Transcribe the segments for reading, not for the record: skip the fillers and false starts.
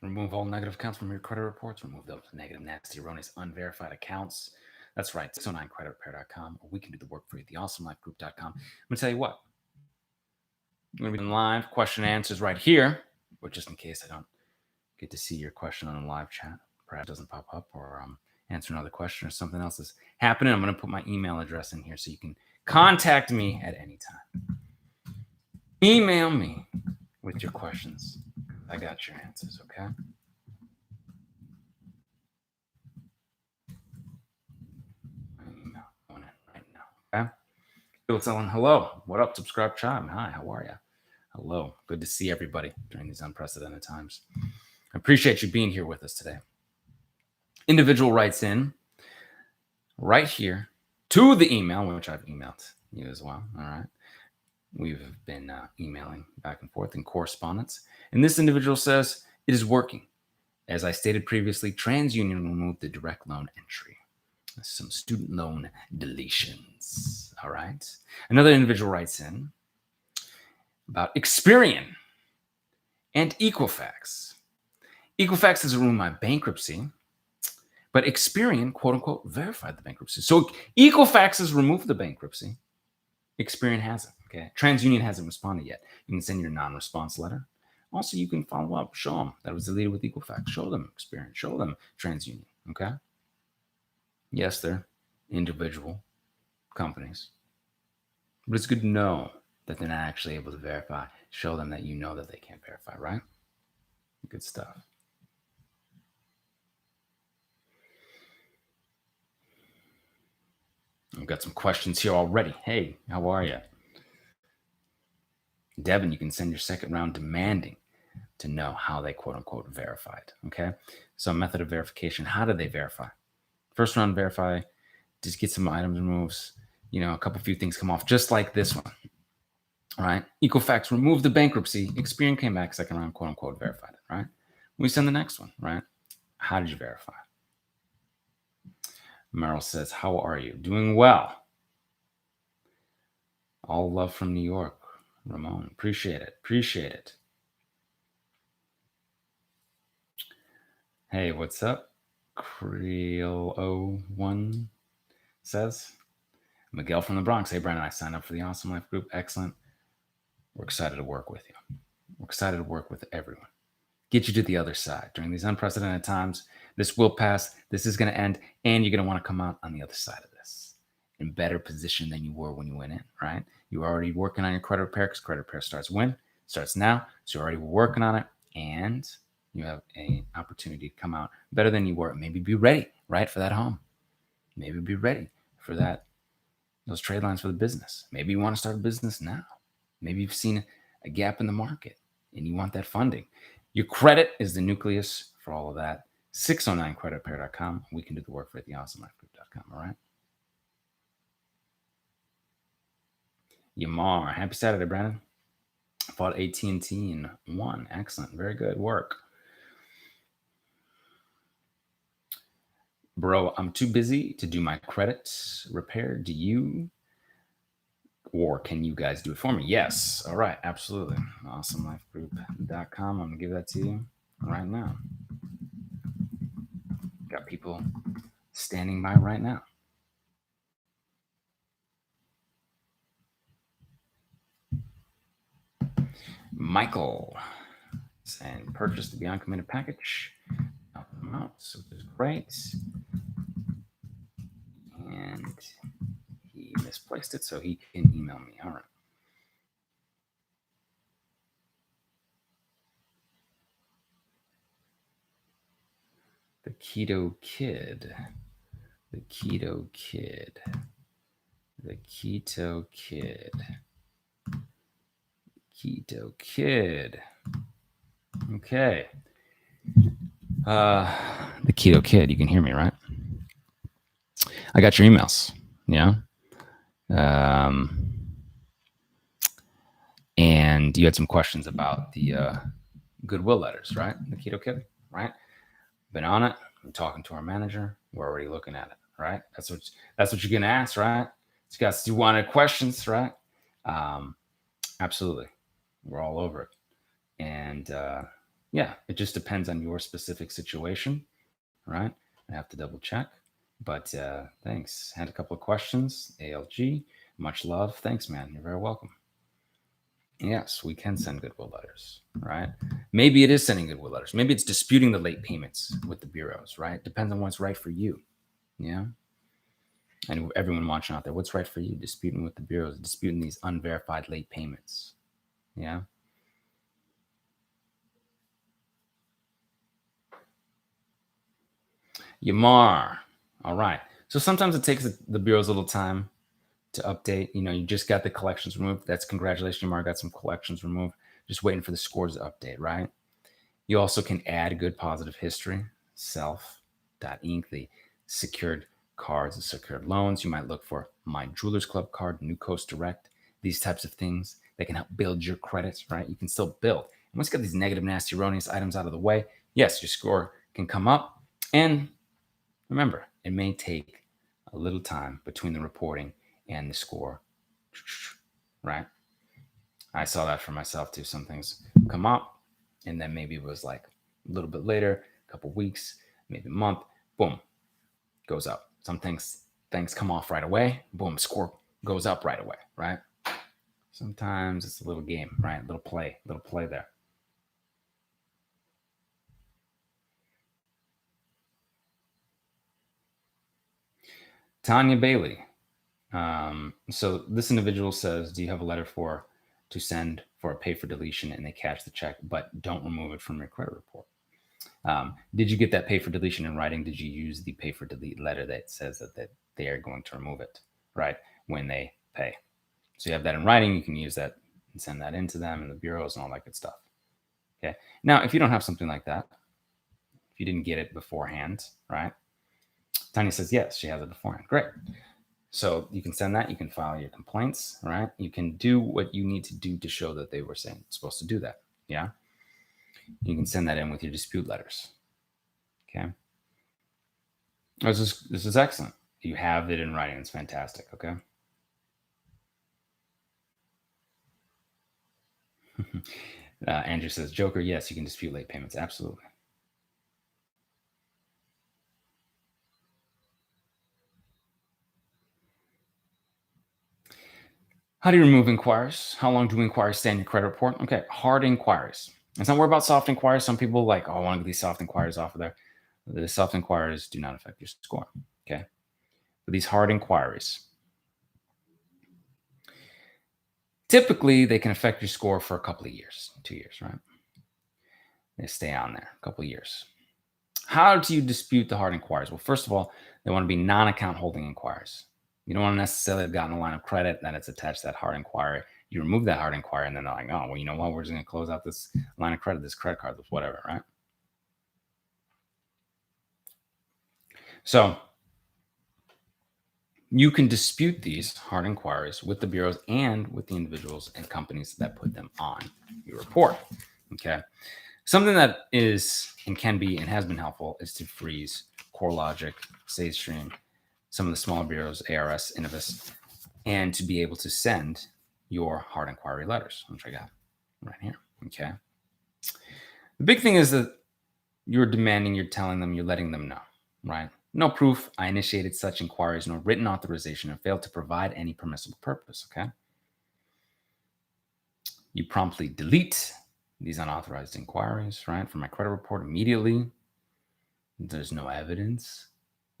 Remove all negative accounts from your credit reports. Remove those negative, nasty, erroneous, unverified accounts. That's right, 609creditrepair.com, or we can do the work for you at theawesomelifegroup.com. I'm going to tell you what. I'm going to be in live question and answers right here, but just in case I don't get to see your question on a live chat, perhaps it doesn't pop up, or answer another question or something else is happening, I'm going to put my email address in here so you can contact me at any time. Email me with your questions. I got your answers, okay? Email going in right now, okay? What's on? Hello. What up, Subscribe Tribe? Hi, how are you? Hello. Good to see everybody during these unprecedented times. I appreciate you being here with us today. Individual writes in right here to the email, which I've emailed you as well. All right. We've been emailing back and forth in correspondence. And this individual says, it is working. As I stated previously, TransUnion removed the direct loan entry. Some student loan deletions. All right. Another individual writes in about Experian and Equifax. Equifax has ruined my bankruptcy, but Experian, quote unquote, verified the bankruptcy. So Equifax has removed the bankruptcy. Experian hasn't. Okay. TransUnion hasn't responded yet. You can send your non-response letter. Also, you can follow up. Show them that it was deleted with Equifax. Show them Experian. Show them TransUnion. Okay. Yes, they're individual companies, but it's good to know that they're not actually able to verify. Show them that you know that they can't verify, right? Good stuff. I've got some questions here already. Hey, how are you? Devin, you can send your second round demanding to know how they quote unquote verified. Okay. So method of verification. How do they verify? First round verify, just get some items removes, a couple few things come off, just like this one. All right. Equifax removed the bankruptcy. Experian came back second round, quote unquote, verified it. Right. We send the next one. Right. How did you verify? Merrill says, how are you? Doing well. All love from New York. Ramon, appreciate it. Appreciate it. Hey, what's up? Creel01 says, Miguel from the Bronx. Hey, Brandon, I signed up for the Awesome Life group. Excellent. We're excited to work with you. We're excited to work with everyone. Get you to the other side. During these unprecedented times, this will pass. This is going to end, and you're going to want to come out on the other side of this in better position than you were when you went in, right? You were already working on your credit repair because credit repair starts when? Starts now. So you're already working on it, and you have an opportunity to come out better than you were. Maybe be ready, right, for that home. Maybe be ready for those trade lines for the business. Maybe you want to start a business now. Maybe you've seen a gap in the market and you want that funding. Your credit is the nucleus for all of that. 609creditrepair.com. We can do the work for theawesomelifegroup.com. All right. Yamar, happy Saturday, Brandon. Fought AT&T and won. Excellent. Very good work. Bro, I'm too busy to do my credit repair. Do you, or can you guys do it for me? Yes. All right. Absolutely. Awesomelifegroup.com. I'm going to give that to you right now. Got people standing by right now. Michael saying purchase the Beyond Committed package. So this is great. And he misplaced it, so he can email me. All right. The Keto Kid. The Keto Kid. The Keto Kid. Keto Kid. Okay. The Keto Kid. You can hear me, right? I got your emails. Yeah. And you had some questions about the goodwill letters, right? The Keto Kid, right? Been on it. I'm talking to our manager. We're already looking at it, right? That's what you're gonna ask, right? You guys do wanted questions, right? Absolutely. We're all over it. And Yeah, it just depends on your specific situation, right? I have to double check. But thanks. Had a couple of questions. ALG, much love. Thanks, man. You're very welcome. Yes, we can send goodwill letters, right? Maybe it is sending goodwill letters. Maybe it's disputing the late payments with the bureaus, right? Depends on what's right for you. Yeah. And everyone watching out there, what's right for you? Disputing with the bureaus, disputing these unverified late payments. Yeah. Yamar. All right. So sometimes it takes the bureaus a little time to update. You just got the collections removed. That's congratulations, Yamar. Got some collections removed. Just waiting for the scores to update, right? You also can add good positive history, self.inc, the secured cards and secured loans. You might look for My Jewelers Club card, New Coast Direct, these types of things that can help build your credits, right? You can still build. And once you get these negative, nasty, erroneous items out of the way, yes, your score can come up. And remember, it may take a little time between the reporting and the score, right? I saw that for myself too. Some things come up, and then maybe it was like a little bit later, a couple weeks, maybe a month, boom, goes up. Some things come off right away, boom, score goes up right away, right? Sometimes it's a little game, right? Little play there. Tanya Bailey. So this individual says, do you have a letter to send for a pay for deletion, and they cash the check, but don't remove it from your credit report? Did you get that pay for deletion in writing? Did you use the pay for delete letter that says that they are going to remove it, right, when they pay? So you have that in writing. You can use that and send that into them and the bureaus and all that good stuff. Okay. Now, if you don't have something like that, if you didn't get it beforehand, right? Tanya says, yes, she has it beforehand. Great. So you can send that. You can file your complaints, right? You can do what you need to do to show that they were supposed to do that. Yeah. You can send that in with your dispute letters. Okay. This is excellent. You have it in writing. It's fantastic. Okay. Andrew says, Joker, yes, you can dispute late payments. Absolutely. How do you remove inquiries? How long do inquiries stay in your credit report? Okay, hard inquiries. Let's not worry about soft inquiries. Some people like, I want to get these soft inquiries off of there. The soft inquiries do not affect your score. Okay. But these hard inquiries, typically they can affect your score for a couple of years, 2 years, right? They stay on there a couple of years. How do you dispute the hard inquiries? Well, first of all, they want to be non-account holding inquiries. You don't want to necessarily have gotten a line of credit that it's attached to that hard inquiry. You remove that hard inquiry, and then they're like, oh, well, you know what? We're just going to close out this line of credit, this credit card, this whatever, right? So you can dispute these hard inquiries with the bureaus and with the individuals and companies that put them on your report. Okay. Something that is and can be and has been helpful is to freeze CoreLogic, SageStream, some of the smaller bureaus, ARS, Innovis, and to be able to send your hard inquiry letters, which I got right here. Okay. The big thing is that you're demanding, you're telling them, you're letting them know, right? No proof I initiated such inquiries, nor written authorization, and failed to provide any permissible purpose. Okay. You promptly delete these unauthorized inquiries, right, from my credit report immediately. There's no evidence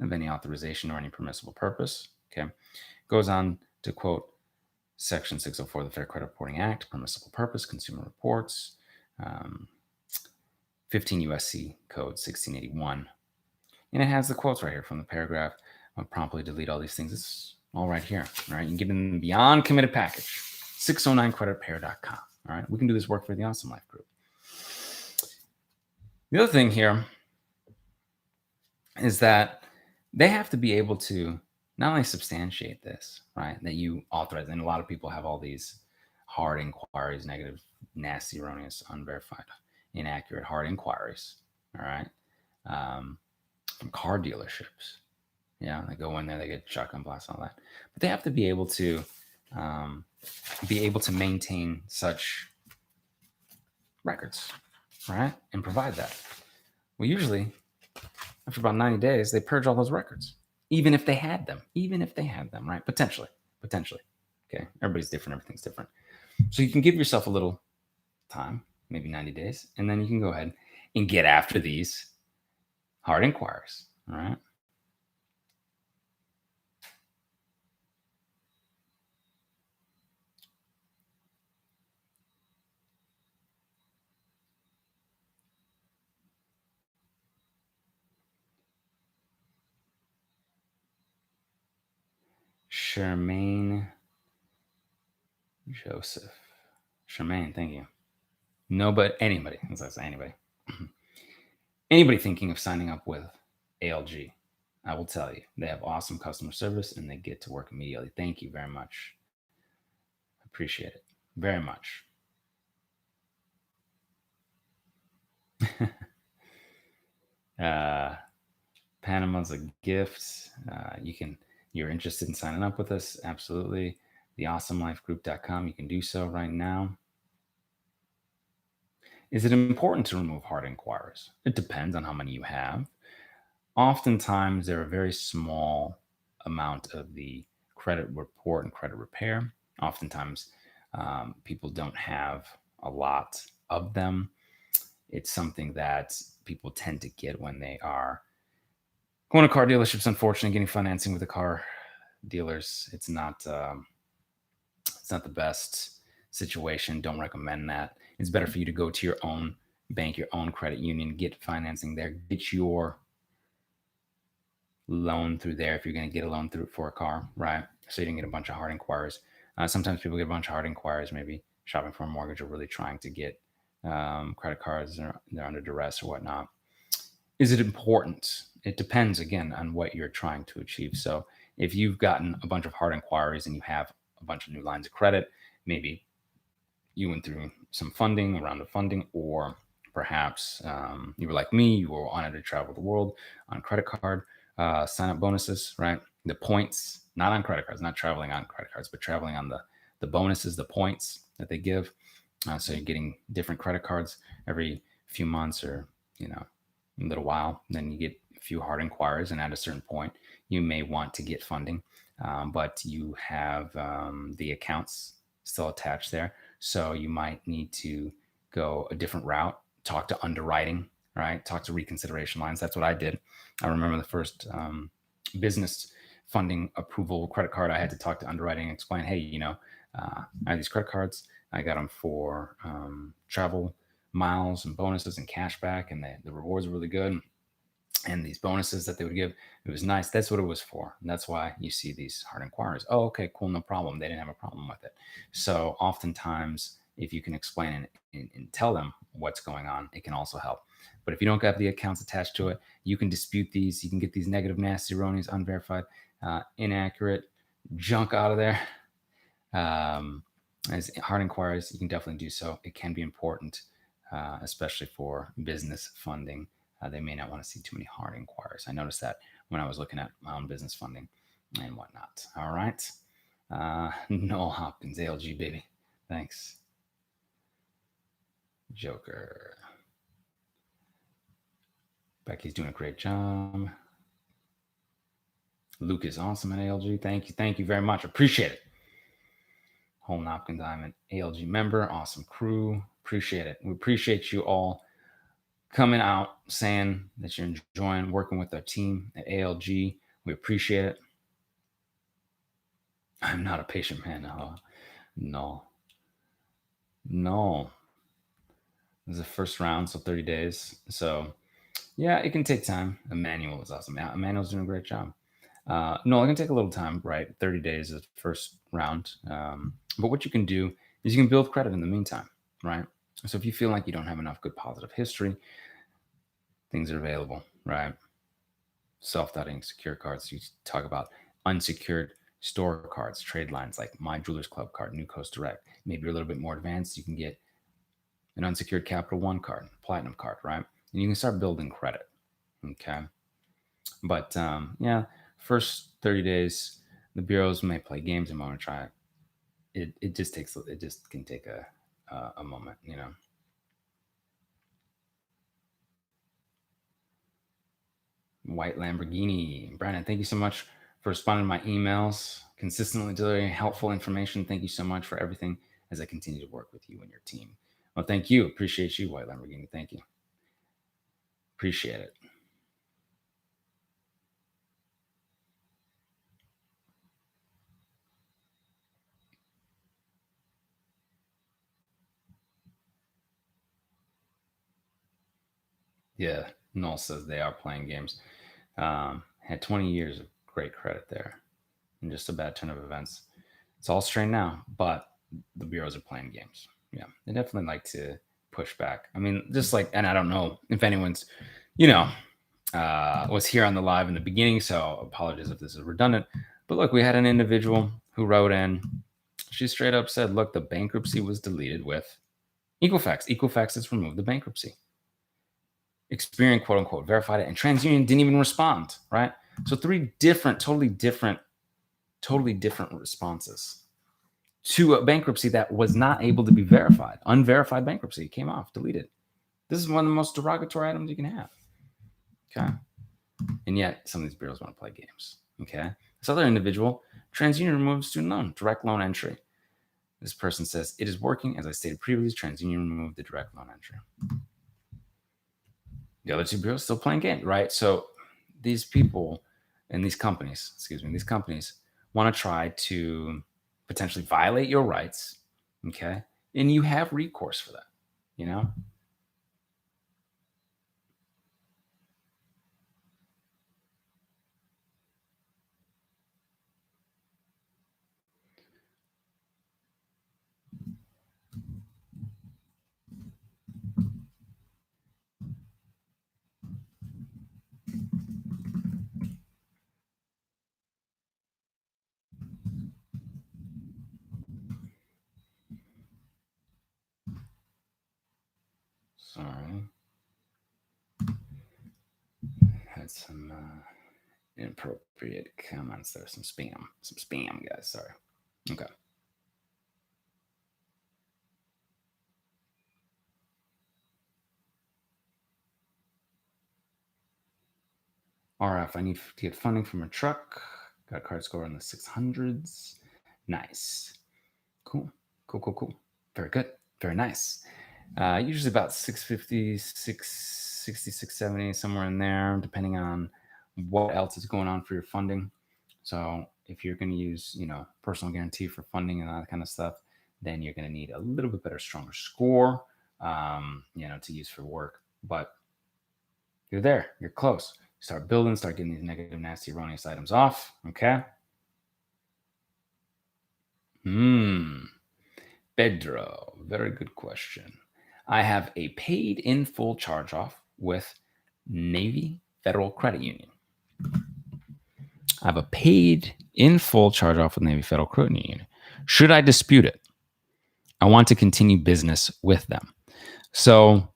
of any authorization or any permissible purpose. Okay. Goes on to quote Section 604 of the Fair Credit Reporting Act, permissible purpose, consumer reports, 15 USC Code 1681. And it has the quotes right here from the paragraph. I'll promptly delete all these things. It's all right here. All right. You can get in the Beyond Committed package, 609creditrepair.com. All right. We can do this work for the Awesome Life Group. The other thing here is that they have to be able to not only substantiate this, right, that you authorize, and a lot of people have all these hard inquiries, negative, nasty, erroneous, unverified, inaccurate, hard inquiries, all right, from car dealerships. Yeah, they go in there, they get shotgun blasts, all that. But they have to be able to maintain such records, right? And provide that. Well, usually after about 90 days, they purge all those records, even if they had them, right? Potentially. Okay. Everybody's different. Everything's different. So you can give yourself a little time, maybe 90 days, and then you can go ahead and get after these hard inquiries. All right. Charmaine Joseph. Charmaine, thank you. No, but anybody, as I say, anybody. Anybody thinking of signing up with ALG, I will tell you, they have awesome customer service and they get to work immediately. Thank you very much. Appreciate it very much. Panama's a gift. You're interested in signing up with us? Absolutely. TheAwesomeLifeGroup.com. You can do so right now. Is it important to remove hard inquiries? It depends on how many you have. Oftentimes, they're a very small amount of the credit report and credit repair. Oftentimes, people don't have a lot of them. It's something that people tend to get when they are going to car dealerships. Unfortunately, getting financing with the car dealers, it's not the best situation. Don't recommend that. It's better for you to go to your own bank, your own credit union, get financing there, get your loan through there if you're going to get a loan through for a car, right? So you didn't get a bunch of hard inquiries. Sometimes people get a bunch of hard inquiries, maybe shopping for a mortgage or really trying to get credit cards. They're under duress or whatnot. Is it important? It depends, again, on what you're trying to achieve. So if you've gotten a bunch of hard inquiries and you have a bunch of new lines of credit, maybe you went through some funding, a round of funding, or perhaps you were like me, you were honored to travel the world on credit card, sign up bonuses, right? The points, not on credit cards, not traveling on credit cards, but traveling on the bonuses, the points that they give. So you're getting different credit cards every few months or, a little while. Then you get a few hard inquiries, and at a certain point, you may want to get funding, but you have the accounts still attached there. So you might need to go a different route, talk to underwriting, right? Talk to reconsideration lines. That's what I did. I remember the first business funding approval credit card. I had to talk to underwriting and explain, hey, I have these credit cards. I got them for travel miles and bonuses and cash back, and the rewards were really good. And these bonuses that they would give, it was nice. That's what it was for. And that's why you see these hard inquiries. Oh, okay, cool, no problem. They didn't have a problem with it. So oftentimes, if you can explain and tell them what's going on, it can also help. But if you don't have the accounts attached to it, you can dispute these. You can get these negative, nasty, erroneous, unverified, inaccurate junk out of there. As hard inquiries, you can definitely do so. It can be important, especially for business funding. They may not want to see too many hard inquiries. I noticed that when I was looking at my own business funding and whatnot. All right. Noel Hopkins, ALG, baby. Thanks. Joker. Becky's doing a great job. Luke is awesome at ALG. Thank you. Thank you very much. Appreciate it. Home Hopkins, I'm an ALG member. Awesome crew. Appreciate it. We appreciate you all coming out, saying that you're enjoying working with our team at ALG. We appreciate it. I'm not a patient man. No. This is the first round, so 30 days. So, yeah, it can take time. Emmanuel is awesome. Emmanuel's doing a great job. No, it can take a little time, right? 30 days is the first round. But what you can do is you can build credit in the meantime, right? So if you feel like you don't have enough good positive history, things are available, right? Self-doubting secure cards. You talk about unsecured store cards, trade lines like My Jewelers Club card, New Coast Direct. Maybe you're a little bit more advanced. You can get an unsecured Capital One card, Platinum card, right? And you can start building credit. Okay. But yeah, first 30 days, the bureaus may play games and want to try it. It just can take a moment, White Lamborghini. Brandon, thank you so much for responding to my emails, consistently delivering helpful information. Thank you so much for everything as I continue to work with you and your team. Well, thank you. Appreciate you, White Lamborghini. Thank you. Appreciate it. Yeah, Noel says they are playing games. Had 20 years of great credit there and just a bad turn of events. It's all strained now, but the bureaus are playing games. Yeah, they definitely like to push back. I mean, just like, and I don't know if anyone's, was here on the live in the beginning, so apologies if this is redundant. But look, we had an individual who wrote in. She straight up said, look, the bankruptcy was deleted with Equifax. Equifax has removed the bankruptcy. Experian, quote unquote, verified it, and TransUnion didn't even respond, right? So three different, totally different responses to a bankruptcy that was not able to be verified. Unverified bankruptcy came off, deleted. This is one of the most derogatory items you can have. Okay. And yet some of these bureaus want to play games. Okay. This other individual, TransUnion removed student loan, direct loan entry. This person says, it is working. As I stated previously, TransUnion removed the direct loan entry. The other two bureaus still playing games, right? So these people and these companies want to try to potentially violate your rights. Okay. And you have recourse for that, you know? Sorry. Had some inappropriate comments there. Some spam, guys. Sorry. Okay. RF, I need to get funding from a truck. Got a card score in the 600s. Nice. Cool. Very good. Very nice. Usually about 650, 660, 670, somewhere in there, depending on what else is going on for your funding. So if you're going to use, personal guarantee for funding and that kind of stuff, then you're going to need a little bit better, stronger score, to use for work. But you're there. You're close. Start building, start getting these negative, nasty, erroneous items off. Okay. Pedro, very good question. I have a paid in full charge off with Navy Federal Credit Union. I have a paid in full charge off with Navy Federal Credit Union. Should I dispute it? I want to continue business with them. So,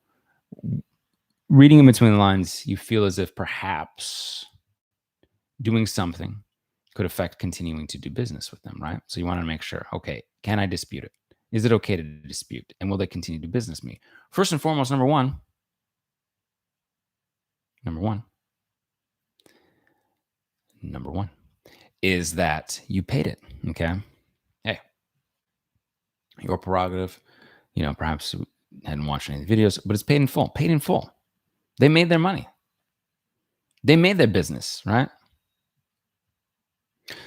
reading in between the lines, you feel as if perhaps doing something could affect continuing to do business with them, right? So you want to make sure, okay, can I dispute it? Is it okay to dispute? And will they continue to business me? First and foremost, number one is that you paid it. Okay. Hey, your prerogative, perhaps you hadn't watched any of the videos, but it's paid in full. They made their money. They made their business, right?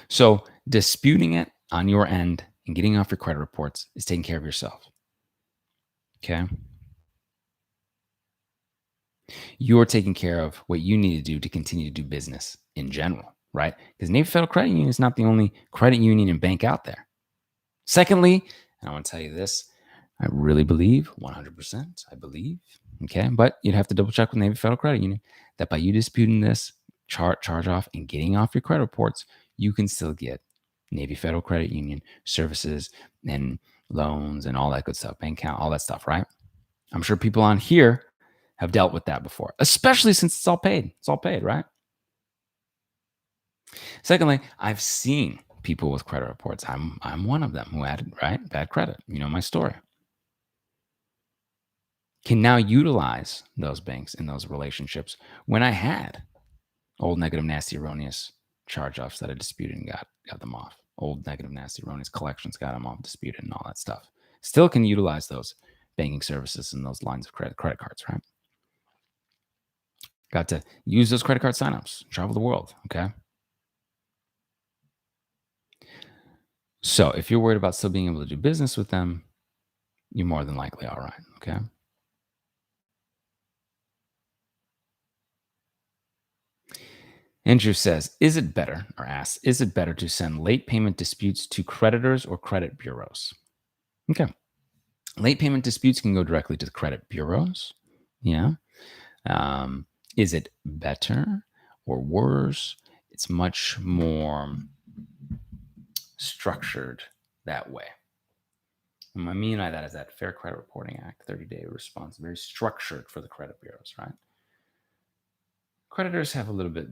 So disputing it on your end and getting off your credit reports is taking care of yourself. Okay. You're taking care of what you need to do to continue to do business in general, right? Because Navy Federal Credit Union is not the only credit union and bank out there. Secondly, and I want to tell you this, I really believe, 100%, I believe, okay, but you'd have to double check with Navy Federal Credit Union that by you disputing this charge off and getting off your credit reports, you can still get Navy Federal Credit Union services and loans and all that good stuff, bank account, all that stuff, right? I'm sure people on here have dealt with that before, especially since it's all paid. It's all paid, right? Secondly, I've seen people with credit reports. I'm one of them who had, right, bad credit. You know my story. Can now utilize those banks and those relationships when I had Old negative, nasty, erroneous charge-offs that are disputed and got them off. Old negative, nasty, erroneous collections got them off disputed and all that stuff. Still can utilize those banking services and those lines of credit cards, right? Got to use those credit card signups, travel the world, okay? So if you're worried about still being able to do business with them, you're more than likely all right, okay? Andrew says, is it better, or asks, is it better to send late payment disputes to creditors or credit bureaus? Okay. Late payment disputes can go directly to the credit bureaus. Yeah. Is it better or worse? It's much more structured that way. And what I mean by that is that Fair Credit Reporting Act, 30-day response, very structured for the credit bureaus, right? Creditors have a little bit of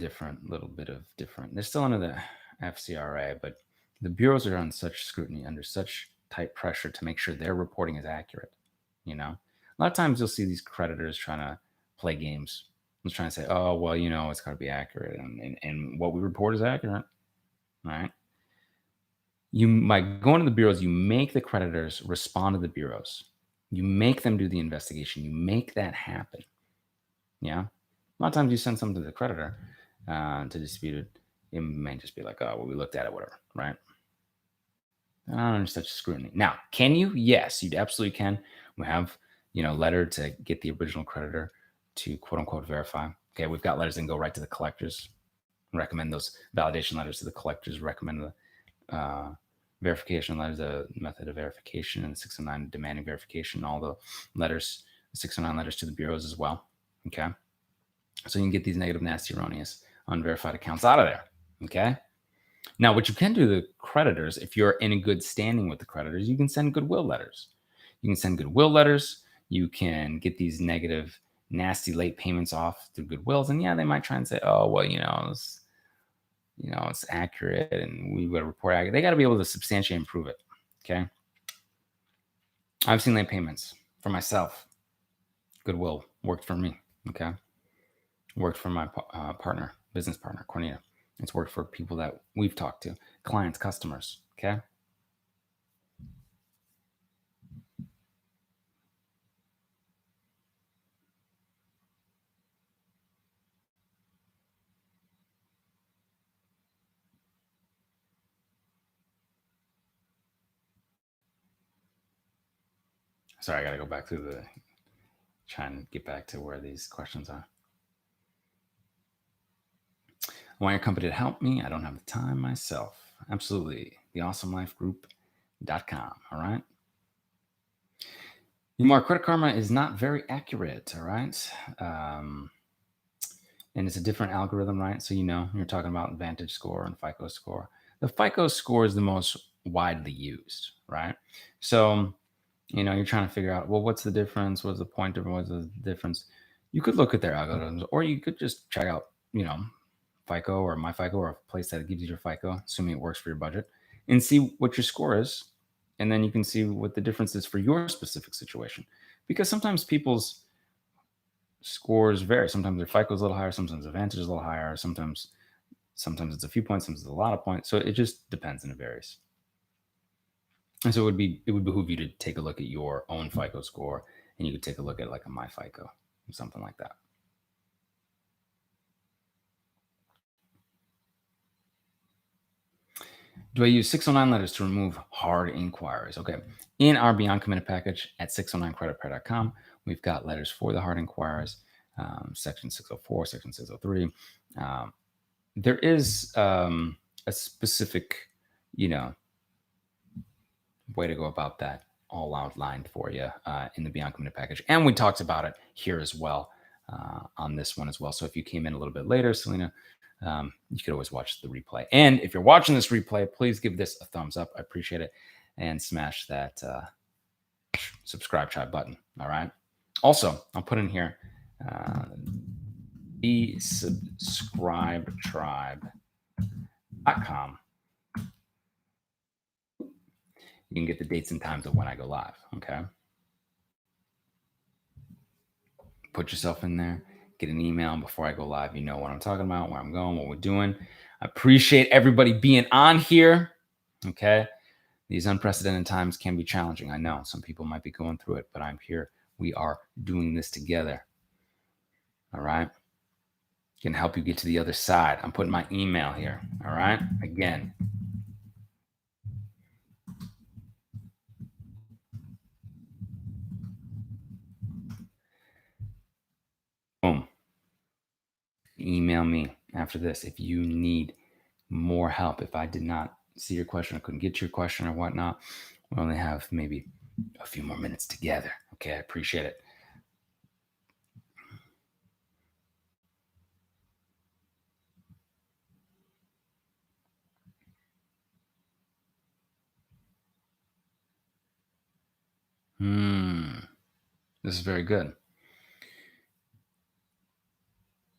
different. They're still under the FCRA, but the bureaus are on such scrutiny, under such tight pressure to make sure their reporting is accurate. You know, a lot of times you'll see these creditors trying to play games. Just trying to say, oh, well, it's got to be accurate. And what we report is accurate, right? By going to the bureaus, you make the creditors respond to the bureaus. You make them do the investigation. You make that happen. Yeah. A lot of times you send something to the creditor to dispute it. It may just be like, oh, well, we looked at it, whatever, right? Not under such scrutiny. Now, can you? Yes, you absolutely can. We have, letter to get the original creditor to quote unquote verify. Okay, we've got letters that can go right to the collectors. Recommend those validation letters to the collectors. Recommend the verification letters, the method of verification, and the 609 demanding verification. All the letters, the 609 letters to the bureaus as well. Okay, so you can get these negative, nasty, erroneous, unverified accounts out of there. Okay. Now, what you can do to the creditors, if you're in a good standing with the creditors, you can send goodwill letters. You can send goodwill letters. You can get these negative, nasty late payments off through goodwills. And yeah, they might try and say, oh, well, it's accurate and we've got to report accurate. They got to be able to substantiate and prove it. Okay. I've seen late payments for myself. Goodwill worked for me. Okay. Worked for my business partner, Cornita. It's worked for people that we've talked to, clients, customers. Okay. Sorry, I got to go back through try and get back to where these questions are. I want your company to help me. I don't have the time myself. Absolutely. TheAwesomeLifeGroup.com. All right. Credit Karma is not very accurate. All right. And it's a different algorithm, right? So, you're talking about Vantage score and FICO score. The FICO score is the most widely used, right? So, you're trying to figure out, well, what's the difference? What's the point of what's the difference? You could look at their algorithms, or you could just check out, FICO or MyFICO or a place that gives you your FICO, assuming it works for your budget, and see what your score is. And then you can see what the difference is for your specific situation. Because sometimes people's scores vary. Sometimes their FICO is a little higher, sometimes the Vantage is a little higher, sometimes it's a few points, sometimes it's a lot of points. So it just depends and it varies. And so it would behoove you to take a look at your own FICO score, and you could take a look at like a MyFICO or something like that. Do I use 609 letters to remove hard inquiries? Okay. In our Beyond Committed package at 609creditrepair.com, we've got letters for the hard inquiries, section 604, section 603. There is a specific, way to go about that, all outlined for you in the Beyond Committed package. And we talked about it here as well on this one as well. So if you came in a little bit later, Selena, you could always watch the replay. And if you're watching this replay, please give this a thumbs up. I appreciate it. And smash that subscribe tribe button. All right. Also, I'll put in here the subscribetribe.com. You can get the dates and times of when I go live. Okay. Put yourself in there. get an email before I go live. You know what I'm talking about, where I'm going, what we're doing. I appreciate everybody being on here. Okay. These unprecedented times can be challenging. I know some people might be going through it, but I'm here. We are doing this together. All right. Can help you get to the other side. I'm putting my email here. All right. Again. Boom. Email me after this if you need more help. If I did not see your question, I couldn't get your question or whatnot, we only have maybe a few more minutes together. Okay. I appreciate it. This is very good.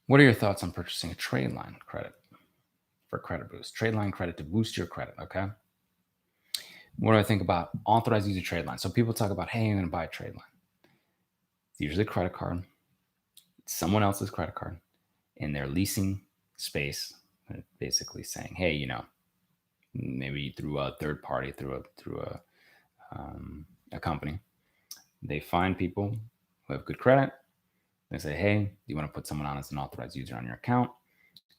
What are your thoughts on purchasing a trade line credit for credit boost? Trade line credit to boost your credit. Okay. What do I think about authorized user trade line? So people talk about, hey, I'm going to buy a trade line. It's usually a credit card. It's someone else's credit card, and they're leasing space. They're basically saying, hey, you know, maybe through a third party, through a company, they find people who have good credit. They say, hey, do you want to put someone on as an authorized user on your account?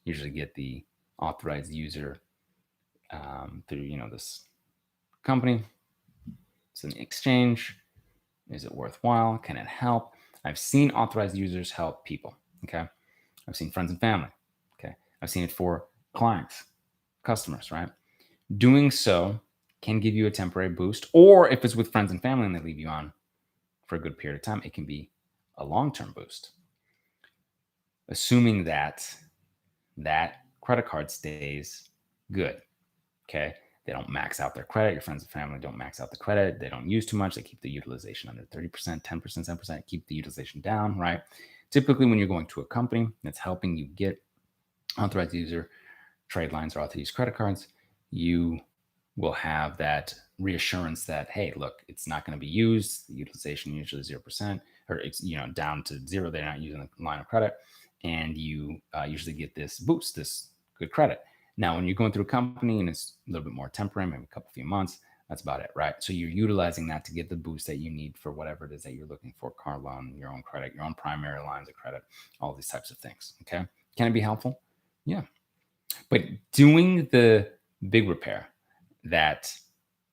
Usually get the authorized user through, you know, this company. It's an exchange. Is it worthwhile? Can it help? I've seen authorized users help people. Okay. I've seen friends and family. Okay. I've seen it for clients, customers, right? Doing so can give you a temporary boost, or if it's with friends and family and they leave you on for a good period of time, it can be a long-term boost. Assuming that that credit card stays good. Okay. They don't max out their credit. Your friends and family don't max out the credit. They don't use too much. They keep the utilization under 30%, 10%, 10%, keep the utilization down, right? Typically, when you're going to a company that's helping you get authorized user trade lines or authorized credit cards, you will have that reassurance that, hey, look, it's not going to be used. The utilization usually 0%, or it's, you know, down to zero. They're not using the line of credit, and you usually get this boost, this good credit. Now, when you're going through a company and it's a little bit more temporary, maybe a few months, that's about it, right? So you're utilizing that to get the boost that you need for whatever it is that you're looking for: car loan, your own credit, your own primary lines of credit, all these types of things. Okay. Can it be helpful? Yeah. But doing the big repair, that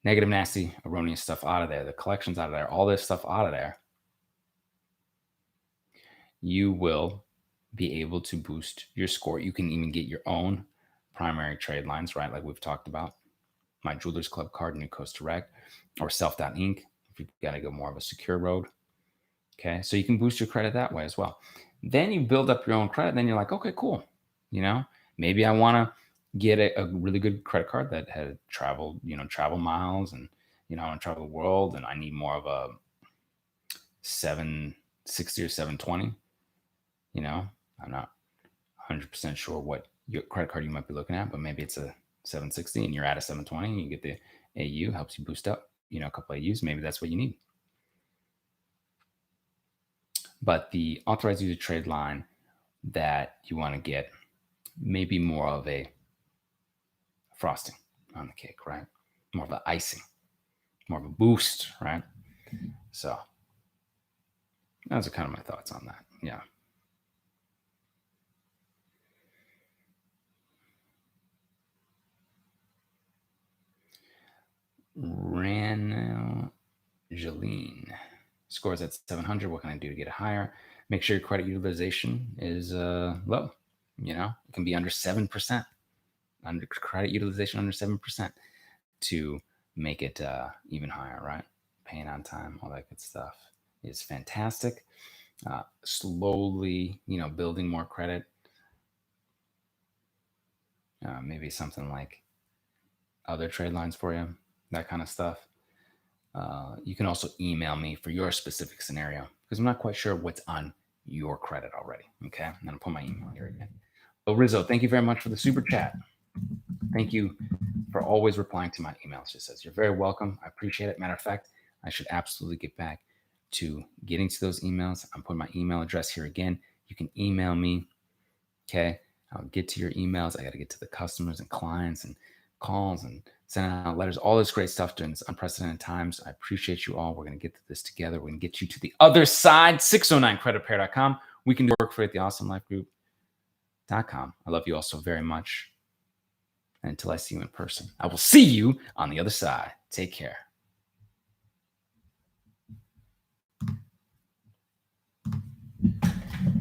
negative, nasty, erroneous stuff out of there, the collections out of there, all this stuff out of there, you will be able to boost your score. You can even get your own primary trade lines, right? Like we've talked about, my Jewelers Club card, New Coast Direct, or Self Inc. if you've got to go more of a secure road. Okay. So you can boost your credit that way as well. Then you build up your own credit. Then you're like, okay, cool. You know, maybe I want to get a really good credit card that had travel miles, and, you know, I want to travel the world, and I need more of a 760 or 720. You know, I'm not 100% sure what your credit card you might be looking at, but maybe it's a 760 and you're at a 720 and you get the AU, helps you boost up, you know, a couple of AUs. Maybe that's what you need. But the authorized user trade line that you want to get may be more of a frosting on the cake, right? More of an icing, more of a boost, right? So those are kind of my thoughts on that. Yeah. Rangeline scores at 700. What can I do to get it higher? Make sure your credit utilization is low. You know, it can be under 7%. Under credit utilization under 7% to make it even higher, right? Paying on time, all that good stuff is fantastic. Slowly, you know, building more credit. Maybe something like other trade lines for you, that kind of stuff. You can also email me for your specific scenario, because I'm not quite sure what's on your credit already. Okay. I'm going to put my email here again. So Rizzo, thank you very much for the super chat. Thank you for always replying to my emails. She says, you're very welcome. I appreciate it. Matter of fact, I should absolutely get back to getting to those emails. I'm putting my email address here again. You can email me. Okay. I'll get to your emails. I got to get to the customers and clients and calls and send out letters, all this great stuff during this unprecedented times. I appreciate you all. We're going to get this together. We're going to get you to the other side. 609creditrepair.com. We can do work for you at the awesomelifegroup.com. I love you all so very much. And until I see you in person, I will see you on the other side. Take care.